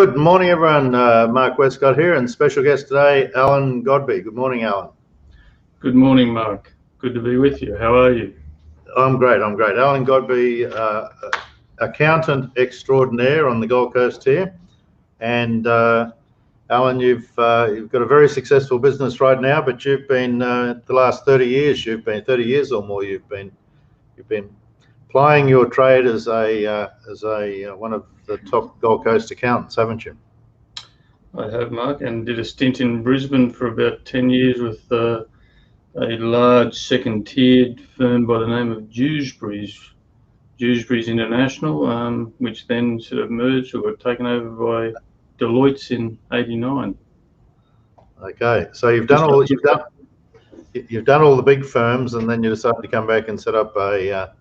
Good morning, everyone. Mark Westcott here, and special guest today, Allan Godbee. Good morning, Allan. Good morning, Mark. Good to be with you. How are you? I'm great. Allan Godbee, accountant extraordinaire on the Gold Coast here, and Allan, you've got a very successful business right now. But you've been the last 30 years. 30 years or more. You've been plying your trade as a one of the top Gold Coast accountants, haven't you? I have, Mark, and did a stint in Brisbane for about 10 years with a large second-tiered firm by the name of Dewsbury's International, which then sort of merged or got taken over by Deloitte's in '89. Okay, so you've done all the big firms, and then you decided to come back and set up a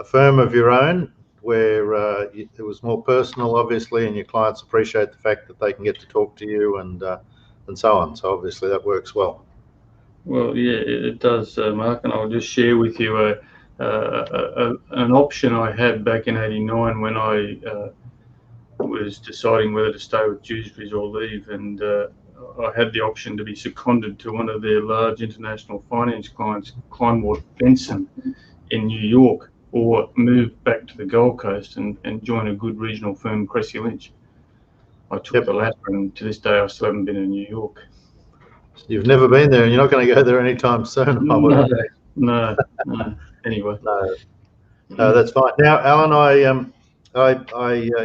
firm of your own, where it was more personal, obviously, and your clients appreciate the fact that they can get to talk to you and so on. So obviously that works well. Well, yeah, it does, Mark, and I'll just share with you an option I had back in '89 when I was deciding whether to stay with Dewsbury's or leave, and I had the option to be seconded to one of their large international finance clients, Kleinwort Benson, in New York, or move back to the Gold Coast and join a good regional firm, Cressy Lynch. I took the latter, and to this day I still haven't been in New York. You've never been there, and you're not going to go there anytime soon. No. Anyway. No, that's fine. Now, Allan, I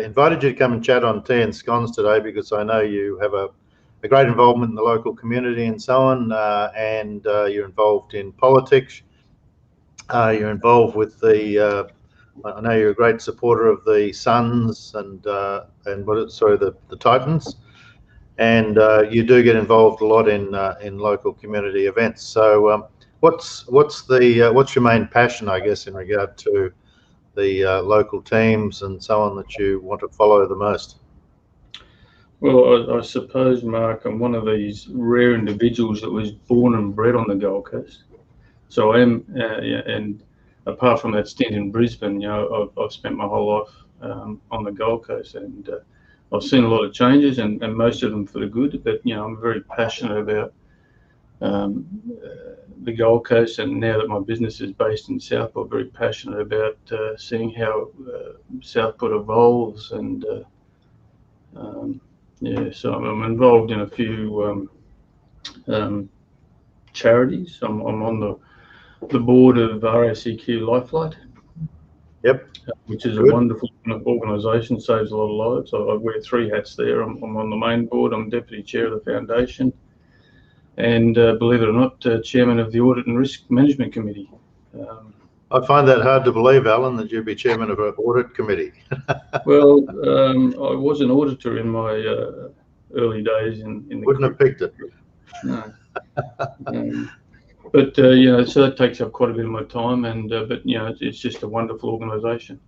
invited you to come and chat on Tea and Scones today because I know you have a great involvement in the local community and so on, and you're involved in politics. You're involved with the. I know you're a great supporter of the Suns and the Titans, and you do get involved a lot in local community events. So, what's your main passion, I guess, in regard to the local teams and so on that you want to follow the most? Well, I suppose, Mark, I'm one of these rare individuals that was born and bred on the Gold Coast. So I am, and apart from that stint in Brisbane, I've spent my whole life on the Gold Coast, and I've seen a lot of changes, and most of them for the good. But I'm very passionate about the Gold Coast, and now that my business is based in Southport, very passionate about seeing how Southport evolves, and so I'm involved in a few charities. I'm on the board of RACQ Lifelight. Yep. Which is a wonderful organisation, saves a lot of lives. I wear three hats there. I'm on the main board. I'm deputy chair of the foundation, and believe it or not, chairman of the Audit and Risk Management Committee. I find that hard to believe, Allan, that you'd be chairman of an audit committee. Well, I was an auditor in my early days in the. Wouldn't have picked it. No. But so that takes up quite a bit of my time, and but it's just a wonderful organisation.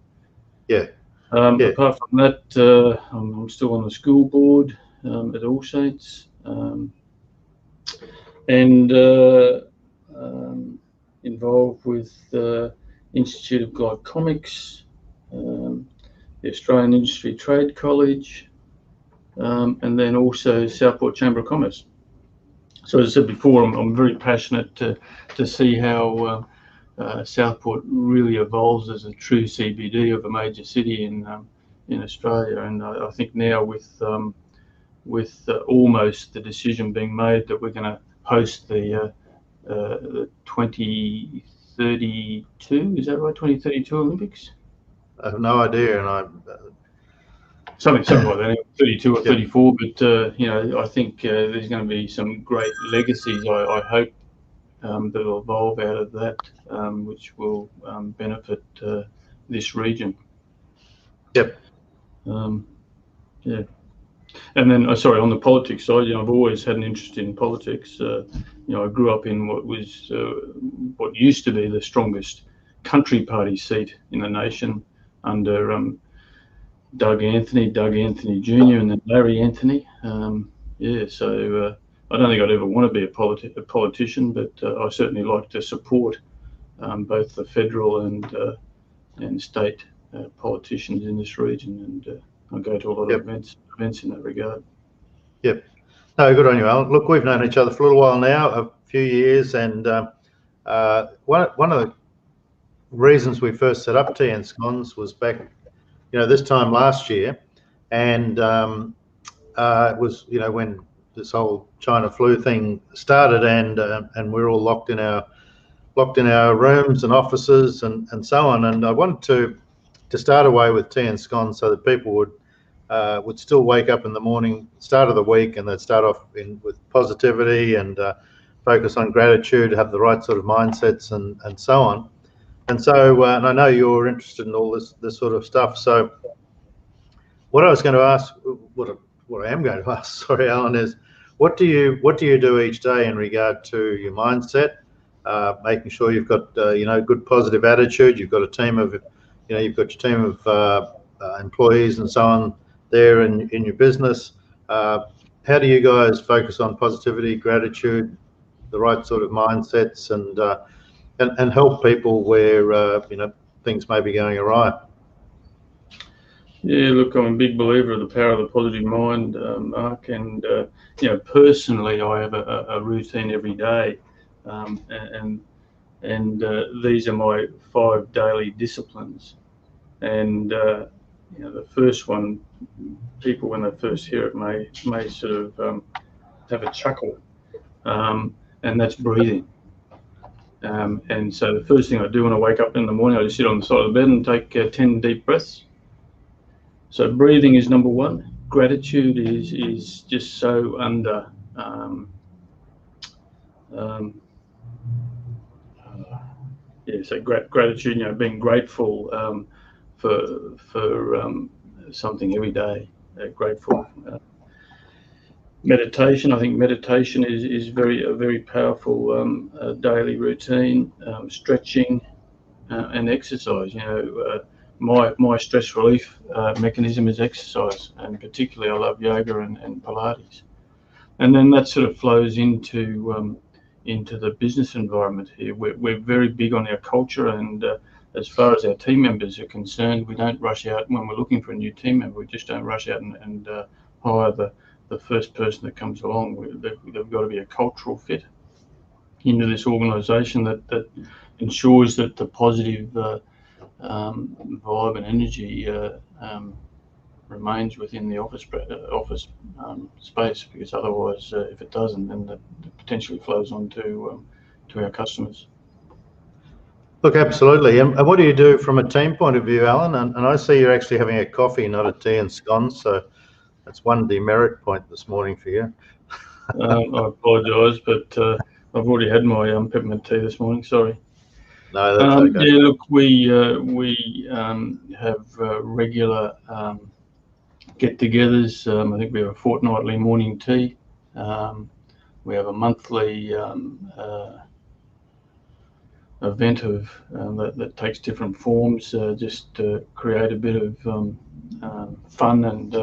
Yeah. Apart from that, I'm still on the school board at All Saints, and involved with the Institute of Glycomics, the Australian Industry Trade College, and then also Southport Chamber of Commerce. So as I said before, I'm very passionate to see how Southport really evolves as a true CBD of a major city in Australia, and I think now with almost the decision being made that we're going to host the 2032, is that right? 2032 Olympics? I have no idea, and something like that, 32 or 34. But I think there's going to be some great legacies. I hope that will evolve out of that, which will benefit this region. Yep. Yeah. And then, on the politics side, I've always had an interest in politics. I grew up in what used to be the strongest country party seat in the nation under Doug Anthony Jr. and then Larry Anthony. So I don't think I'd ever want to be a politician, but I certainly like to support both the federal and state politicians in this region, and I go to a lot of events in that regard. Yep. No, good on you, Alan. Look, we've known each other for a little while now, a few years, and one of the reasons we first set up Tea and Scones was back, this time last year, and it was, when this whole China flu thing started, and we're all locked in our rooms and offices and so on. And I wanted to start away with Tea and Scones so that people would still wake up in the morning, start of the week, and they'd start off with positivity and focus on gratitude, have the right sort of mindsets and so on. And so, and I know you're interested in all this sort of stuff. So what I was going to ask, what I am going to ask, sorry, Alan, is what do you do each day in regard to your mindset, making sure you've got good positive attitude, you've got a team of you've got your team of employees and so on there in your business. How do you guys focus on positivity, gratitude, the right sort of mindsets, and help people where things may be going awry? Yeah, look, I'm a big believer of the power of the positive mind, Mark, and personally, I have a routine every day, and these are my 5 daily disciplines. And the first one, people when they first hear it may sort of have a chuckle, and that's breathing. And so the first thing I do when I wake up in the morning, I just sit on the side of the bed and take 10 deep breaths. So breathing is number 1. Gratitude is just so under. So gratitude, being grateful for something every day. Grateful. Meditation. I think meditation is a very powerful daily routine. Stretching and exercise. My stress relief mechanism is exercise, and particularly I love yoga and Pilates. And then that sort of flows into the business environment here. We're very big on our culture, and as far as our team members are concerned, we don't rush out when we're looking for a new team member. We just don't rush out and hire the first person that comes along. They've got to be a cultural fit into this organisation that ensures that the positive vibe and energy remains within the office space, because otherwise, if it doesn't, then that potentially flows on to our customers. Look, absolutely. And what do you do from a team point of view, Alan? And I see you're actually having a coffee, not a tea and scones, so that's one demerit point this morning for you. I apologise, but I've already had my peppermint tea this morning. Sorry. No, that's okay. Yeah, look, we have regular get-togethers. I think we have a fortnightly morning tea. We have a monthly event that takes different forms, just to create a bit of fun and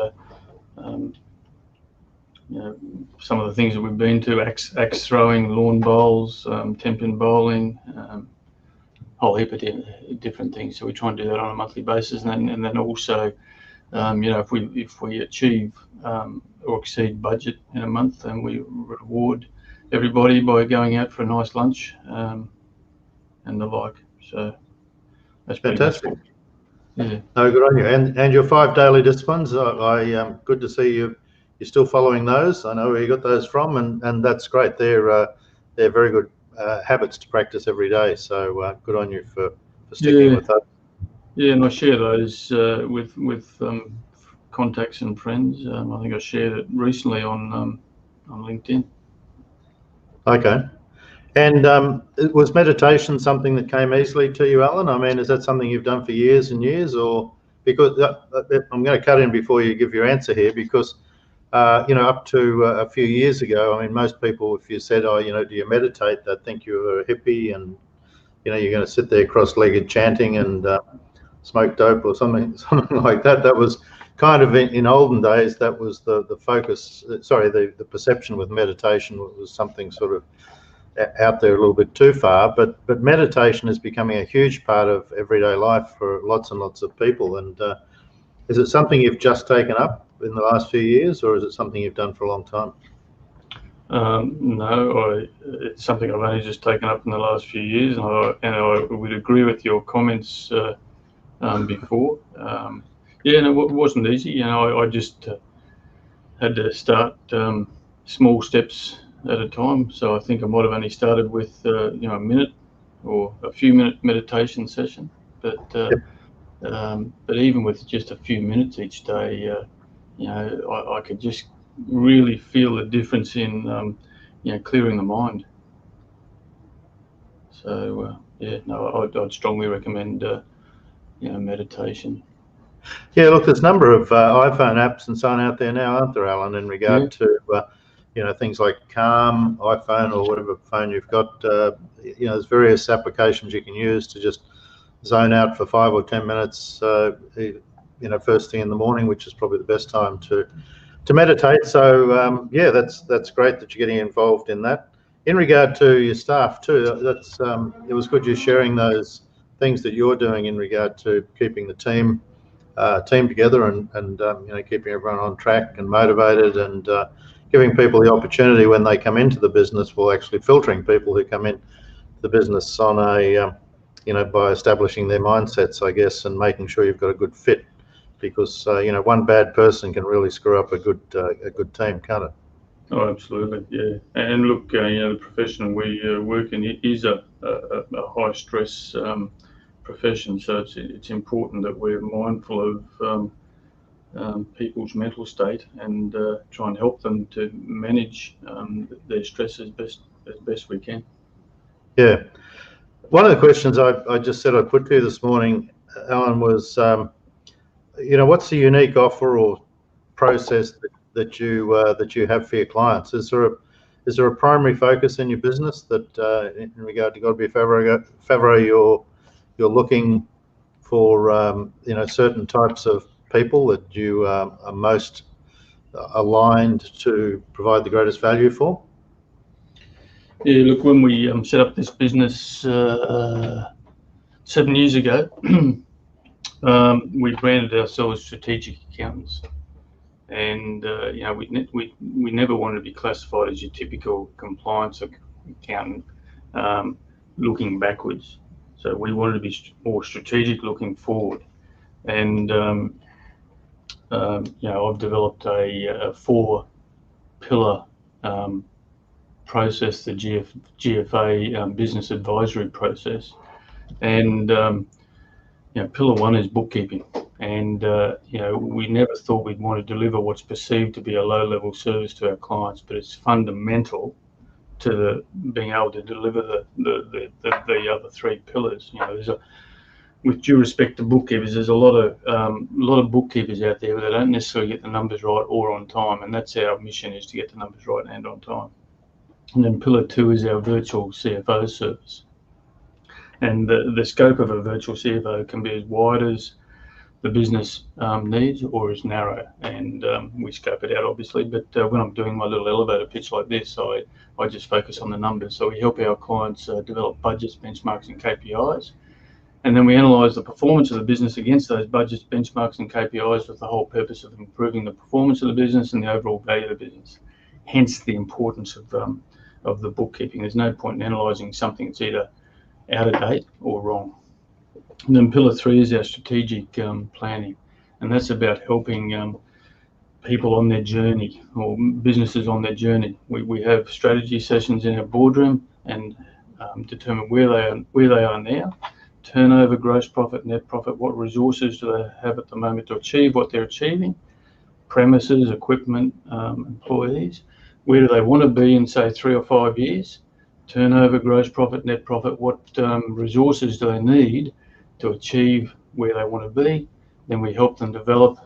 some of the things that we've been to: axe throwing, lawn bowls, 10-pin bowling. Whole heap of different things. So we try and do that on a monthly basis, and then also, if we achieve or exceed budget in a month, then we reward everybody by going out for a nice lunch and the like. So that's fantastic. Yeah. No, good on you. And your 5 daily disciplines. I good to see you're still following those. I know where you got those from, and that's great. They're very good habits to practice every day. So good on you for sticking with that. Yeah, and I share those with contacts and friends. I think I shared it recently on LinkedIn. Okay. And was meditation something that came easily to you, Alan? I mean, is that something you've done for years and years, or because I'm going to cut in before you give your answer here, because up to a few years ago, I mean, most people, if you said, "Oh, do you meditate?" they'd think you were a hippie, and you're going to sit there cross-legged chanting and smoke dope or something like that. That was kind of in olden days. That was the focus. Sorry, the perception with meditation was something sort of out there a little bit too far. But meditation is becoming a huge part of everyday life for lots and lots of people. And Is it something you've just taken up in the last few years, or is it something you've done for a long time? No, it's something I've only just taken up in the last few years, and I would agree with your comments before. Yeah, no, it wasn't easy. I just had to start small steps at a time. So I think I might have only started with a minute or a few minute meditation session, but even with just a few minutes each day, I could just really feel the difference in clearing the mind. So I'd strongly recommend meditation. Yeah, look, there's a number of iPhone apps and so on out there now, aren't there, Alan, in regard to things like Calm, iPhone, or whatever phone you've got. There's various applications you can use to just zone out for 5 or 10 minutes. First thing in the morning, which is probably the best time to meditate. So that's great that you're getting involved in that. In regard to your staff too, it was good you sharing those things that you're doing in regard to keeping the team together and keeping everyone on track and motivated, and giving people the opportunity when they come into the business, while actually filtering people who come in the business on a by establishing their mindsets, I guess, and making sure you've got a good fit, because one bad person can really screw up a good team, can't it? Oh, absolutely, yeah. And look, the profession we work in is a high stress profession, so it's important that we're mindful of people's mental state and try and help them to manage their stress as best we can. Yeah. One of the questions I just said I'd put to you this morning, Alan, was what's the unique offer or process that you have for your clients? Is there a primary focus in your business that in regard to Godbee Favreau you're looking for certain types of people that you are most aligned to provide the greatest value for? Yeah, look, when we set up this business 7 years ago, we branded ourselves strategic accountants, and we never wanted to be classified as your typical compliance accountant looking backwards. So we wanted to be more strategic looking forward, and I've developed a 4-pillar process, the GFA business advisory process, and pillar 1 is bookkeeping, and we never thought we'd want to deliver what's perceived to be a low-level service to our clients, but it's fundamental to being able to deliver the other 3 pillars. With due respect to bookkeepers, there's a lot of bookkeepers out there, but they don't necessarily get the numbers right or on time, and that's our mission, is to get the numbers right and on time. And then pillar 2 is our virtual CFO service. And the scope of a virtual CFO can be as wide as the business needs, or as narrow. And we scope it out, obviously. But when I'm doing my little elevator pitch like this, I just focus on the numbers. So we help our clients develop budgets, benchmarks, and KPIs. And then we analyse the performance of the business against those budgets, benchmarks, and KPIs, with the whole purpose of improving the performance of the business and the overall value of the business. Hence the importance of the bookkeeping. There's no point in analysing something that's either out of date or wrong. And then pillar 3 is our strategic planning, and that's about helping people on their journey, or businesses on their journey. We have strategy sessions in our boardroom and determine where they are now, turnover, gross profit, net profit, what resources do they have at the moment to achieve what they're achieving, premises, equipment, employees, where do they want to be in, say, 3 or 5 years, turnover, gross profit, net profit, what resources do they need to achieve where they want to be. Then we help them develop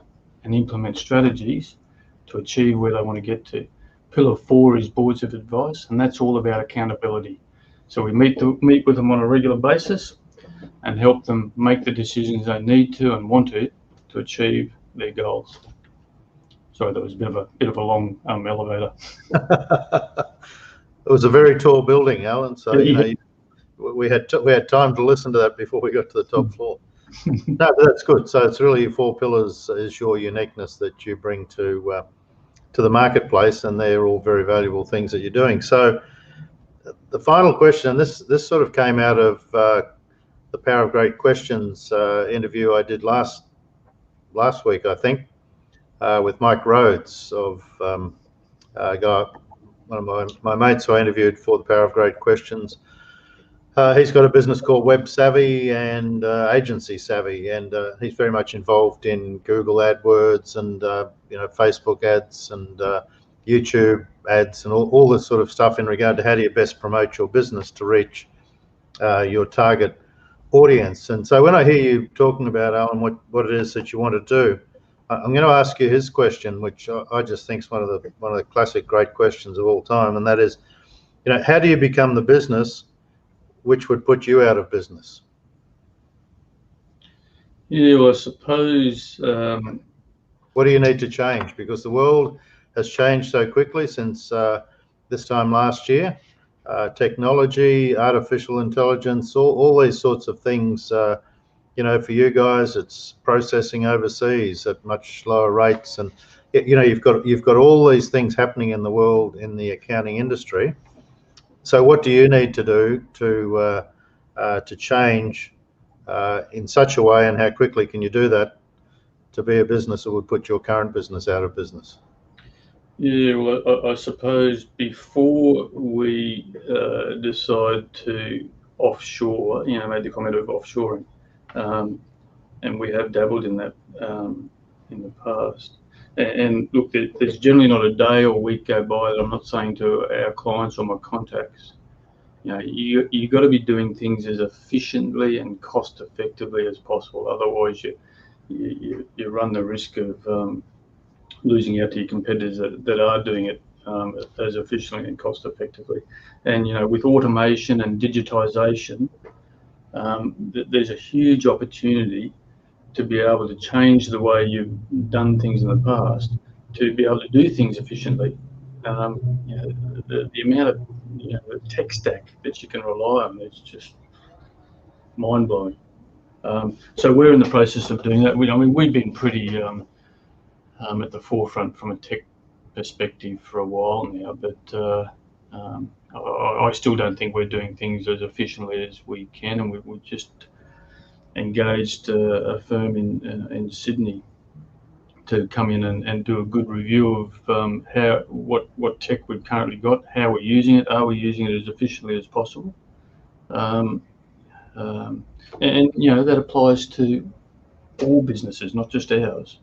and implement strategies to achieve where they want to get to. Pillar 4 is boards of advice, and that's all about accountability. So we meet with them on a regular basis and help them make the decisions they need to and want to achieve their goals. Sorry, that was a bit of a long elevator. It was a very tall building, Alan. So we had time to listen to that before we got to the top floor. No, but that's good. So it's really 4 pillars is your uniqueness that you bring to the marketplace, and they're all very valuable things that you're doing. So the final question, and this sort of came out of the Power of Great Questions interview I did last week, I think, with Mike Rhodes of guy, one of my mates who I interviewed for the Power of Great Questions. He's got a business called Web Savvy and Agency Savvy, and he's very much involved in Google AdWords and Facebook ads and YouTube ads and all this sort of stuff in regard to how do you best promote your business to reach your target audience. And so when I hear you talking about, Alan, what it is that you want to do, I'm going to ask you his question, which I just think is one of the classic great questions of all time, and that is, how do you become the business which would put you out of business? Yeah, well, I suppose. What do you need to change? Because the world has changed so quickly since this time last year. Technology, artificial intelligence, all these sorts of things. For you guys, it's processing overseas at much lower rates, and you've got all these things happening in the world in the accounting industry. So what do you need to do to change in such a way, and how quickly can you do that to be a business that would put your current business out of business? Yeah, well, I suppose before we decide to offshore, made the comment of offshoring, and we have dabbled in that in the past. And look, there's generally not a day or week go by that I'm not saying to our clients or my contacts, you got to be doing things as efficiently and cost effectively as possible. Otherwise, you run the risk of losing out to your competitors that are doing it as efficiently and cost effectively. And with automation and digitization, there's a huge opportunity to be able to change the way you've done things in the past, to be able to do things efficiently. The amount of the tech stack that you can rely on is just mind-blowing. So we're in the process of doing that. We've been pretty at the forefront from a tech perspective for a while now, but I still don't think we're doing things as efficiently as we can, and we just engaged a firm in Sydney to come in and do a good review of what tech we've currently got, how we're using it, are we using it as efficiently as possible, and that applies to all businesses, not just ours.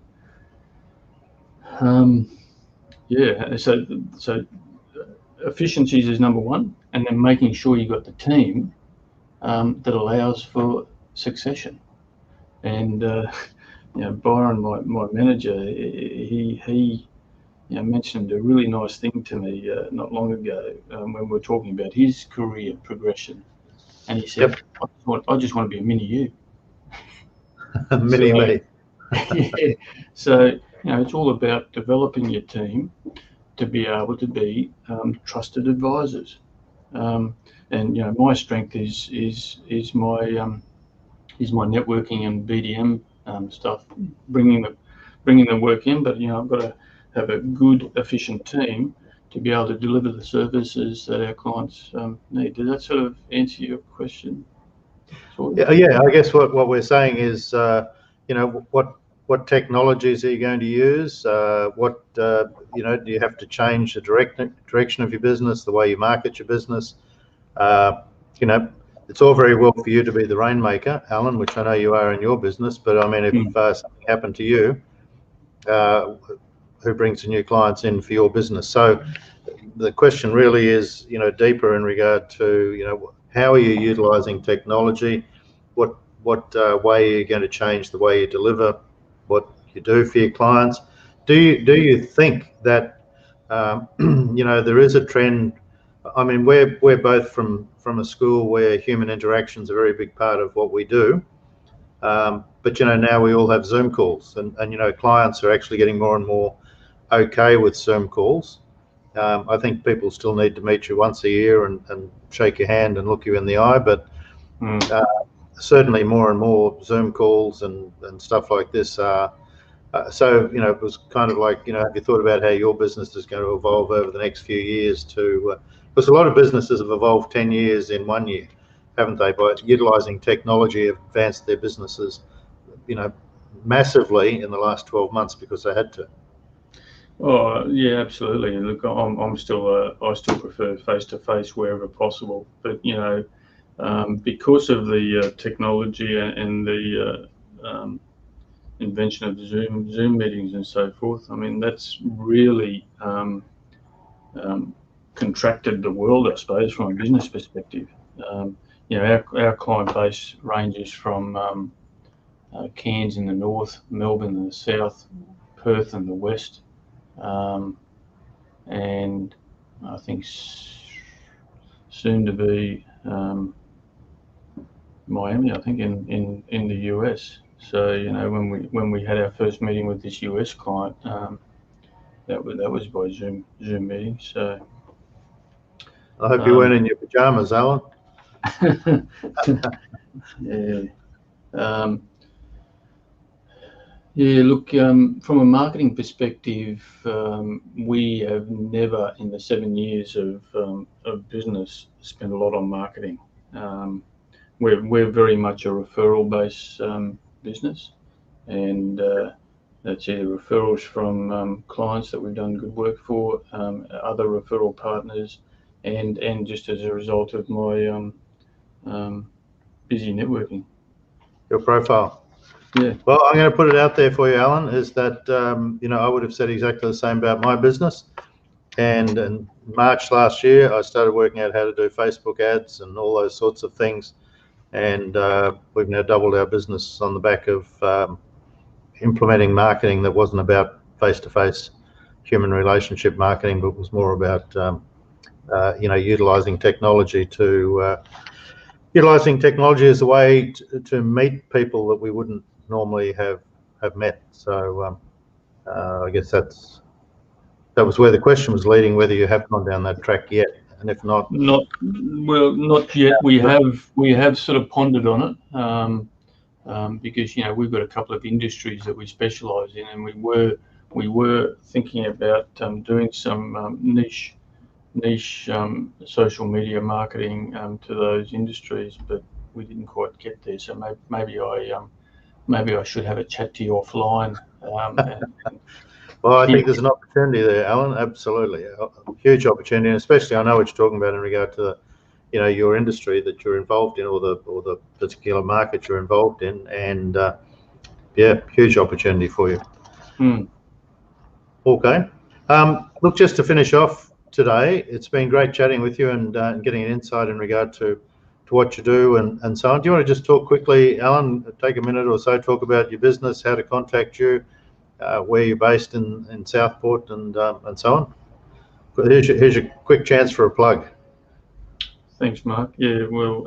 So efficiencies is number one, and then making sure you've got the team that allows for succession. And Byron, my manager, he mentioned a really nice thing to me not long ago when we were talking about his career progression, and he said, "Yep. I just want to be a mini you." Me. Yeah. So it's all about developing your team to be able to be trusted advisors. And my strength is my networking and BDM stuff, bringing the work in. But I've got to have a good, efficient team to be able to deliver the services that our clients need. Does that sort of answer your question? Yeah. I guess what we're saying is, what technologies are you going to use? Do you have to change the direction of your business, the way you market your business? It's all very well for you to be the rainmaker, Alan, which I know you are in your business, but if something happened to you, who brings the new clients in for your business? So the question really is, deeper in regard to, how are you utilizing technology? What way are you going to change the way you deliver what you do for your clients? Do you think that there is a trend? We're both from a school where human interaction is a very big part of what we do, but now we all have Zoom calls, and clients are actually getting more and more okay with Zoom calls. I think people still need to meet you once a year and shake your hand and look you in the eye, but certainly more and more Zoom calls and stuff like this are. So, it was kind of like, have you thought about how your business is going to evolve over the next few years because a lot of businesses have evolved 10 years in 1 year, haven't they, by utilising technology, have advanced their businesses, massively in the last 12 months because they had to. Oh yeah, absolutely. And look, I still prefer face-to-face wherever possible. But because of the technology and the invention of Zoom meetings and so forth, I mean that's really contracted the world, I suppose, from a business perspective. Our client base ranges from Cairns in the north, Melbourne in the south, Perth in the west. And I think soon to be Miami, I think in the US. So when we had our first meeting with this US client, that was by Zoom meeting. So I hope you weren't in your pajamas, Alan. Yeah. Yeah, look, from a marketing perspective, we have never in the 7 years of business spent a lot on marketing. We're very much a referral-based business, and that's either referrals from clients that we've done good work for, other referral partners, and just as a result of my busy networking. Your profile. Yeah. Well, I'm going to put it out there for you, Alan, is that, I would have said exactly the same about my business. And in March last year, I started working out how to do Facebook ads and all those sorts of things. And we've now doubled our business on the back of implementing marketing that wasn't about face-to-face human relationship marketing, but was more about, utilizing technology as a way to meet people that we wouldn't normally have met. So I guess that was where the question was leading, whether you have gone down that track yet, and if not, not yet. We have sort of pondered on it because we've got a couple of industries that we specialise in, and we were thinking about doing some niche social media marketing to those industries, but we didn't quite get there. So maybe I should have a chat to you offline. Well, I think there's an opportunity there, Alan. Absolutely, a huge opportunity, and especially I know what you're talking about in regard to your industry that you're involved in, or the particular market you're involved in, and huge opportunity for you. Okay. Look, just to finish off today, it's been great chatting with you and getting an insight in regard to what you do and so on. Do you want to just talk quickly, Alan, take a minute or so, talk about your business, how to contact you, where you're based in Southport and so on? But here's your quick chance for a plug. Thanks, Mark. Yeah, well,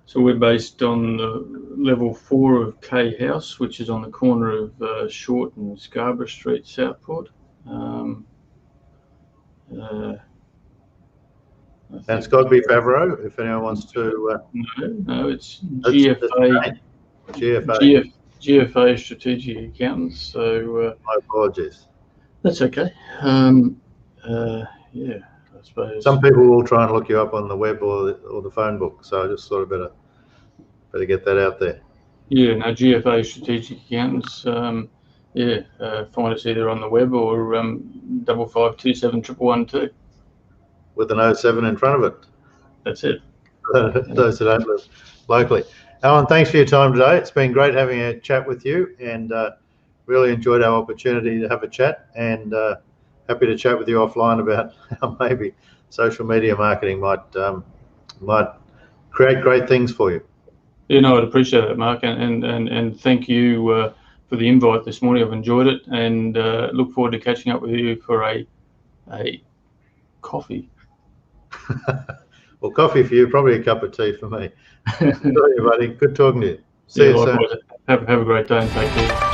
so we're based on level 4 of K House, which is on the corner of Short and Scarborough Street, Southport. That's Godbee Favreau, if anyone wants to. No, it's GFA. GFA Strategic Accountants. So my apologies. That's okay. Yeah, I suppose some people will try and look you up on the web or the phone book. So I just thought I better get that out there. Yeah, no, GFA Strategic Accountants. Find us either on the web or 55271112. With an 07 in front of it. That's it. Those that don't live locally. Alan, thanks for your time today. It's been great having a chat with you, and really enjoyed our opportunity to have a chat, and happy to chat with you offline about how maybe social media marketing might create great things for you. Yeah, no, I'd appreciate that, Mark, and thank you for the invite this morning. I've enjoyed it, and look forward to catching up with you for a coffee. Well, coffee for you, probably a cup of tea for me. Sorry, buddy. Good talking to you. See you soon. Have a great day and take care.